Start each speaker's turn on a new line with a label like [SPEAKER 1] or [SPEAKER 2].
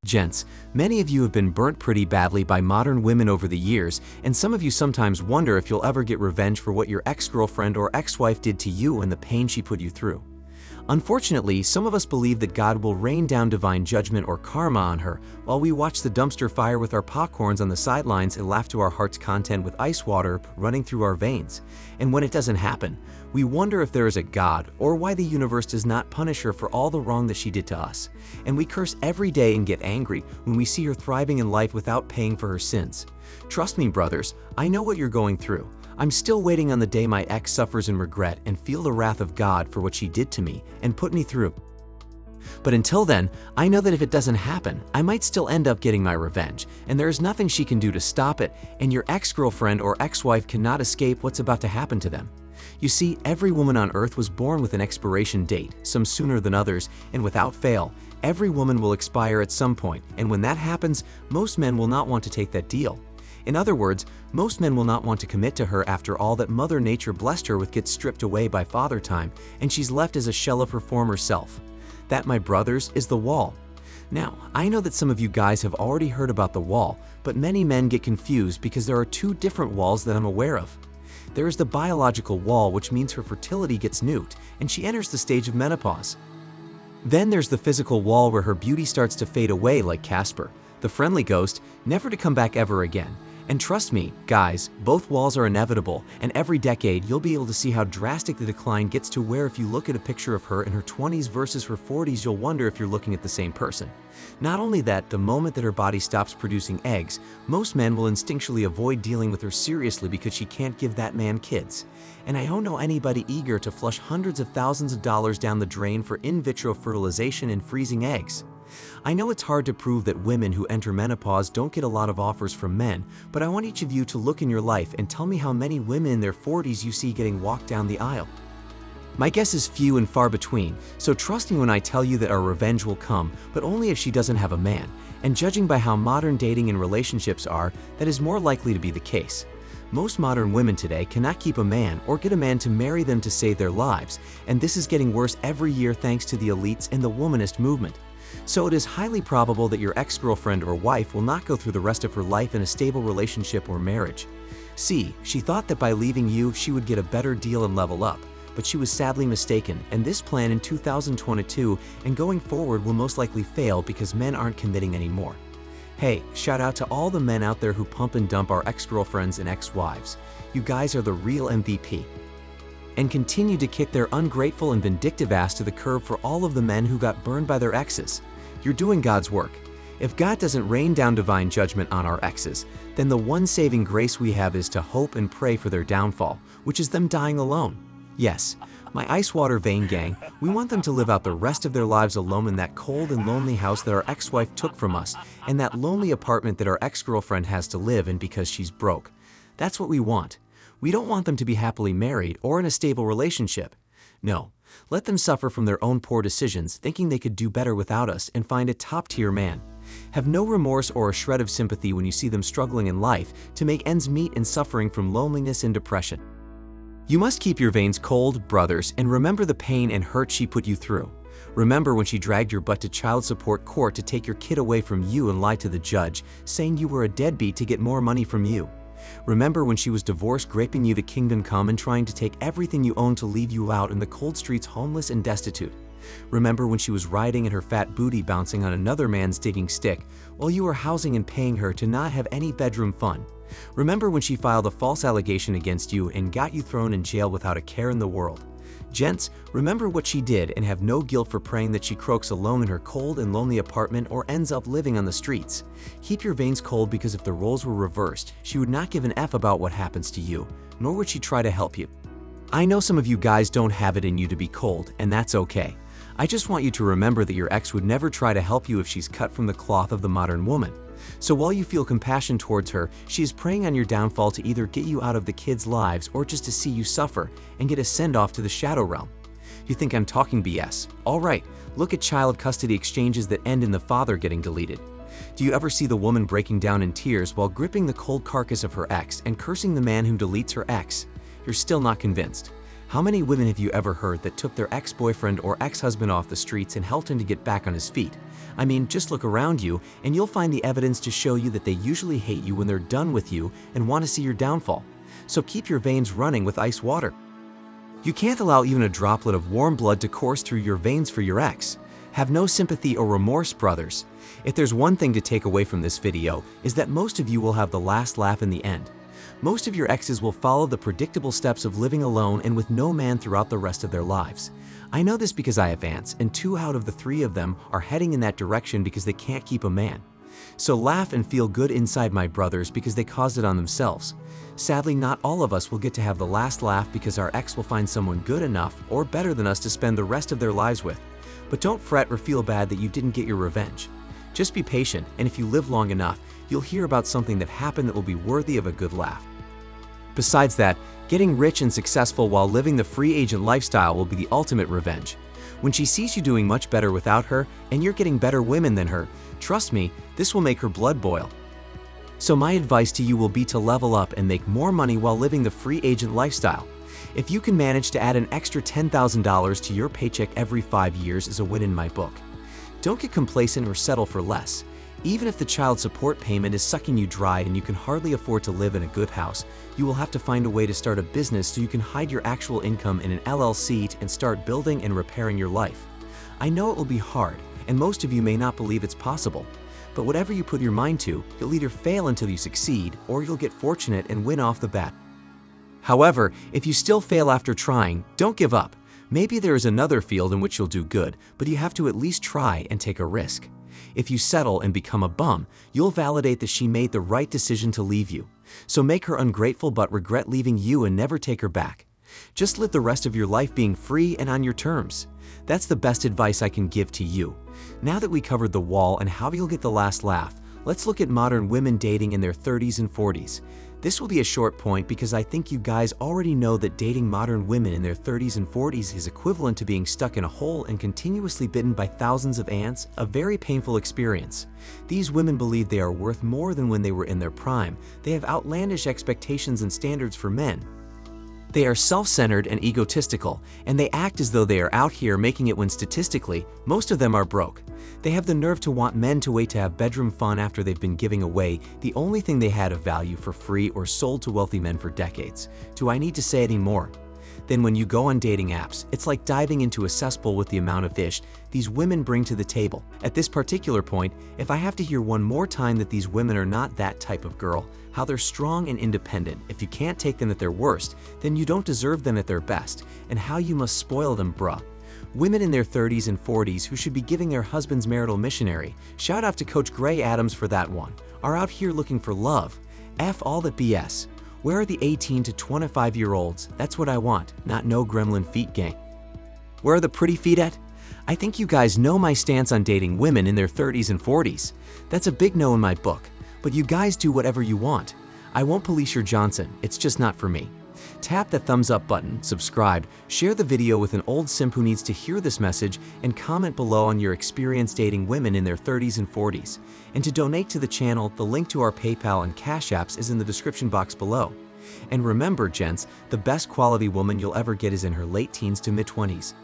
[SPEAKER 1] Gents, many of you have been burnt pretty badly by modern women over the years, and some of you sometimes wonder if you'll ever get revenge for what your ex-girlfriend or ex-wife did to you and the pain she put you through. Unfortunately, some of us believe that God will rain down divine judgment or karma on her, while we watch the dumpster fire with our popcorns on the sidelines and laugh to our heart's content with ice water running through our veins. And when it doesn't happen, we wonder if there is a God or why the universe does not punish her for all the wrong that she did to us. And we curse every day and get angry when we see her thriving in life without paying for her sins. Trust me, brothers, I know what you're going through. I'm still waiting on the day my ex suffers in regret and feel the wrath of God for what she did to me and put me through. But until then, I know that if it doesn't happen, I might still end up getting my revenge, and there is nothing she can do to stop it, and your ex-girlfriend or ex-wife cannot escape what's about to happen to them. You see, every woman on earth was born with an expiration date, some sooner than others, and without fail, every woman will expire at some point, and when that happens, most men will not want to take that deal. In other words, most men will not want to commit to her after all that Mother Nature blessed her with gets stripped away by Father Time, and she's left as a shell of her former self. That, my brothers, is the wall. Now, I know that some of you guys have already heard about the wall, but many men get confused because there are two different walls that I'm aware of. There is the biological wall, which means her fertility gets nuked, and she enters the stage of menopause. Then there's the physical wall where her beauty starts to fade away like Casper, the friendly ghost, never to come back ever again. And trust me, guys, both walls are inevitable, and every decade you'll be able to see how drastic the decline gets to where if you look at a picture of her in her 20s versus her 40s, you'll wonder if you're looking at the same person. Not only that, the moment that her body stops producing eggs, most men will instinctually avoid dealing with her seriously because she can't give that man kids. And I don't know anybody eager to flush hundreds of thousands of dollars down the drain for in vitro fertilization and freezing eggs. I know it's hard to prove that women who enter menopause don't get a lot of offers from men, but I want each of you to look in your life and tell me how many women in their 40s you see getting walked down the aisle. My guess is few and far between, so trust me when I tell you that our revenge will come, but only if she doesn't have a man. And judging by how modern dating and relationships are, that is more likely to be the case. Most modern women today cannot keep a man or get a man to marry them to save their lives, and this is getting worse every year thanks to the elites and the womanist movement. So it is highly probable that your ex-girlfriend or wife will not go through the rest of her life in a stable relationship or marriage. See, she thought that by leaving you, she would get a better deal and level up, but she was sadly mistaken, and this plan in 2022 and going forward will most likely fail because men aren't committing anymore. Hey, shout out to all the men out there who pump and dump our ex-girlfriends and ex-wives. You guys are the real MVP. And continue to kick their ungrateful and vindictive ass to the curb for all of the men who got burned by their exes. You're doing God's work. If God doesn't rain down divine judgment on our exes, then the one saving grace we have is to hope and pray for their downfall, which is them dying alone. Yes, my ice water vein gang, we want them to live out the rest of their lives alone in that cold and lonely house that our ex-wife took from us, and that lonely apartment that our ex-girlfriend has to live in because she's broke. That's what we want. We don't want them to be happily married or in a stable relationship. No, let them suffer from their own poor decisions, thinking they could do better without us and find a top-tier man. Have no remorse or a shred of sympathy when you see them struggling in life to make ends meet and suffering from loneliness and depression. You must keep your veins cold, brothers, and remember the pain and hurt she put you through. Remember when she dragged your butt to child support court to take your kid away from you and lie to the judge, saying you were a deadbeat to get more money from you. Remember when she was divorced, graping you to kingdom come and trying to take everything you own to leave you out in the cold streets homeless and destitute. Remember when she was riding in her fat booty bouncing on another man's digging stick while you were housing and paying her to not have any bedroom fun. Remember when she filed a false allegation against you and got you thrown in jail without a care in the world. Gents, remember what she did and have no guilt for praying that she croaks alone in her cold and lonely apartment or ends up living on the streets. Keep your veins cold because if the roles were reversed, she would not give an F about what happens to you, nor would she try to help you. I know some of you guys don't have it in you to be cold, and that's okay. I just want you to remember that your ex would never try to help you if she's cut from the cloth of the modern woman. So while you feel compassion towards her, she is preying on your downfall to either get you out of the kids' lives or just to see you suffer and get a send-off to the shadow realm. You think I'm talking BS? Alright, look at child custody exchanges that end in the father getting deleted. Do you ever see the woman breaking down in tears while gripping the cold carcass of her ex and cursing the man who deletes her ex? You're still not convinced. How many women have you ever heard that took their ex-boyfriend or ex-husband off the streets and helped him to get back on his feet? I mean, just look around you and you'll find the evidence to show you that they usually hate you when they're done with you and want to see your downfall. So keep your veins running with ice water. You can't allow even a droplet of warm blood to course through your veins for your ex. Have no sympathy or remorse, brothers. If there's one thing to take away from this video, is that most of you will have the last laugh in the end. Most of your exes will follow the predictable steps of living alone and with no man throughout the rest of their lives. I know this because I have aunts, and 2 out of the 3 of them are heading in that direction because they can't keep a man. So laugh and feel good inside, my brothers, because they caused it on themselves. Sadly, not all of us will get to have the last laugh because our ex will find someone good enough or better than us to spend the rest of their lives with. But don't fret or feel bad that you didn't get your revenge. Just be patient, and if you live long enough, you'll hear about something that happened that will be worthy of a good laugh. Besides that, getting rich and successful while living the free agent lifestyle will be the ultimate revenge. When she sees you doing much better without her and you're getting better women than her, trust me, this will make her blood boil. So my advice to you will be to level up and make more money while living the free agent lifestyle. If you can manage to add an extra $10,000 to your paycheck every 5 years is a win in my book. Don't get complacent or settle for less. Even if the child support payment is sucking you dry and you can hardly afford to live in a good house, you will have to find a way to start a business so you can hide your actual income in an LLC and start building and repairing your life. I know it will be hard, and most of you may not believe it's possible. But whatever you put your mind to, you'll either fail until you succeed, or you'll get fortunate and win off the bat. However, if you still fail after trying, don't give up. Maybe there is another field in which you'll do good, but you have to at least try and take a risk. If you settle and become a bum, you'll validate that she made the right decision to leave you. So make her ungrateful but regret leaving you and never take her back. Just live the rest of your life being free and on your terms. That's the best advice I can give to you. Now that we covered the wall and how you'll get the last laugh, let's look at modern women dating in their 30s and 40s. This will be a short point because I think you guys already know that dating modern women in their 30s and 40s is equivalent to being stuck in a hole and continuously bitten by thousands of ants, a very painful experience. These women believe they are worth more than when they were in their prime. They have outlandish expectations and standards for men. They are self-centered and egotistical, and they act as though they are out here making it when statistically, most of them are broke. They have the nerve to want men to wait to have bedroom fun after they've been giving away the only thing they had of value for free or sold to wealthy men for decades. Do I need to say any more? Then when you go on dating apps, it's like diving into a cesspool with the amount of fish these women bring to the table. At this particular point, if I have to hear one more time that these women are not that type of girl, how they're strong and independent, if you can't take them at their worst, then you don't deserve them at their best, and how you must spoil them, bruh. Women in their 30s and 40s who should be giving their husbands marital missionary, shout out to Coach Gray Adams for that one, are out here looking for love. F all that BS. Where are the 18 to 25-year-olds? That's what I want, not no gremlin feet gang. Where are the pretty feet at? I think you guys know my stance on dating women in their 30s and 40s. That's a big no in my book, but you guys do whatever you want. I won't police your Johnson, it's just not for me. Tap the thumbs up button, subscribe, share the video with an old simp who needs to hear this message, and comment below on your experience dating women in their 30s and 40s. And to donate to the channel, the link to our PayPal and Cash Apps is in the description box below. And remember, gents, the best quality woman you'll ever get is in her late teens to mid-20s.